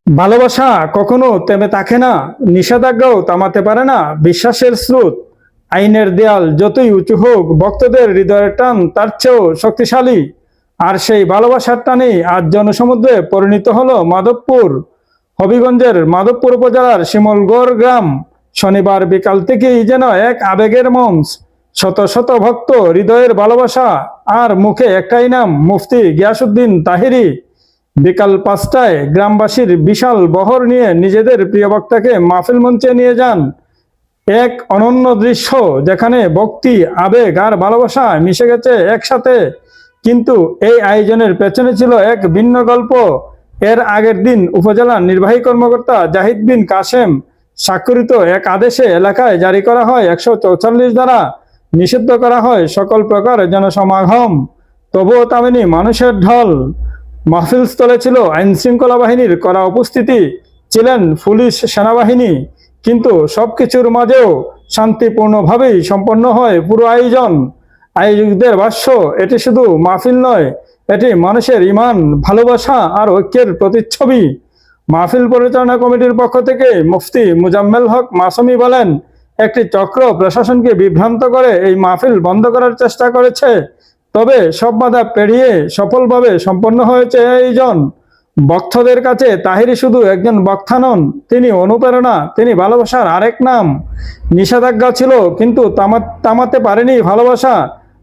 ভালোবাসা কখনো থেমে থাকে না, নিষেধাজ্ঞাও থামাতে পারে না বিশ্বাসের স্রোত। আইনের দেয়াল যতই উঁচু হোক, ভক্তদের হৃদয়ের টান তার চেয়েও শক্তিশালী। আর সেই ভালোবাসার টানেই আজ জনসমুদ্রে পরিণত হলো মাধবপুর। হবিগঞ্জের মাধবপুর উপজেলার শিমলগড় গ্রাম। শনিবার বিকাল থেকেই যেন এক আবেগের মঞ্চ। শত শত ভক্ত, হৃদয়ের ভালোবাসা, আর মুখে একটাই নাম, মুফতি গিয়াসউদ্দিন তাহিরি। বিকাল 5টায় গ্রামবাসীর বিশাল বহর নিয়ে নিজেদের প্রিয় বক্তাকে মাহফিল মঞ্চে নিয়ে যান। এক অনন্য দৃশ্য, যেখানে ভক্তি, আবেগ আর ভালোবাসা মিশে গেছে একসাথে। কিন্তু এই আয়োজনের পেছনে ছিল এক ভিন্ন গল্প। এর আগের দিন উপজেলা নির্বাহী কর্মকর্তা জাহিদ বিন কাসেম স্বাক্ষরিত এক আদেশে এলাকায় জারি করা হয় 144 ধারা। নিষিদ্ধ করা হয় সকল প্রকার জনসমাগম। তবুও থামেনি মানুষের ঢল। মাহফিলস্থলে ছিল আইন শৃঙ্খলা বাহিনীর কড়া উপস্থিতি, ছিলেন পুলিশ, সেনাবাহিনী। কিন্তু সবকিছুর মাঝেও শান্তিপূর্ণভাবেই সম্পন্ন হয় পুরো আয়োজন। আয়োজকদের ভাষ্য, এটি শুধু মাহফিল নয়, এটি মানুষের ঈমান, ভালোবাসা আর ঐক্যের প্রতিচ্ছবি। মাহফিল পরিচালনা কমিটির পক্ষ থেকে মুফতি মুজাম্মেল হক মাসুমি বলেন, একটি চক্র প্রশাসনকে বিভ্রান্ত করে এই মাহফিল বন্ধ করার চেষ্টা করেছে। তবে সব বাধা পেরিয়ে সফলভাবে সম্পন্ন হয়েছে এই আয়োজন। ভক্তদের কাছে তাহিরি শুধু একজন বক্তা নন, তিনি অনুপ্রেরণা, তিনি ভালোবাসার আরেক নাম। নিষেধাজ্ঞা ছিল, কিন্তু থামাতে পারেনি ভালোবাসা।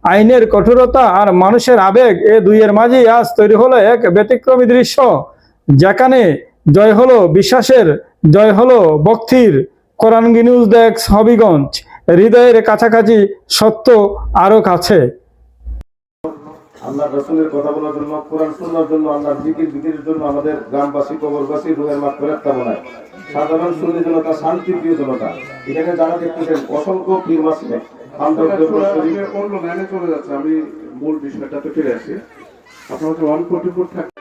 আইনের কঠোরতা আর মানুষের আবেগ, এ দুইয়ের মাঝেই আজ তৈরি হলো এক ব্যতিক্রমী দৃশ্য, যেখানে জয় হলো বিশ্বাসের, জয় হলো ভক্তির। কোরআনগি নিউজ ডেস্ক, হবিগঞ্জ। হৃদয়ের কাছাকাছি, সত্য আরো কাছে। আল্লাহ রাসূলের কথা বলার জন্য, কোরআন শোনার জন্য, আল্লাহর জিকিরের জন্য আমাদের গ্রামবাসী, কবরবাসী রুহের মাগফিরাত কামনায় সাধারণ সুন্নি জনতা, শান্তিপ্রিয় জনতা, এখানে যারা দেখতেছেন অসংখ্য পীর মাসে আমরা অন্য লাইনে চলে যাচ্ছে। আমি মূল বিষয়টাতে ফিরে আসি। আপনারা 144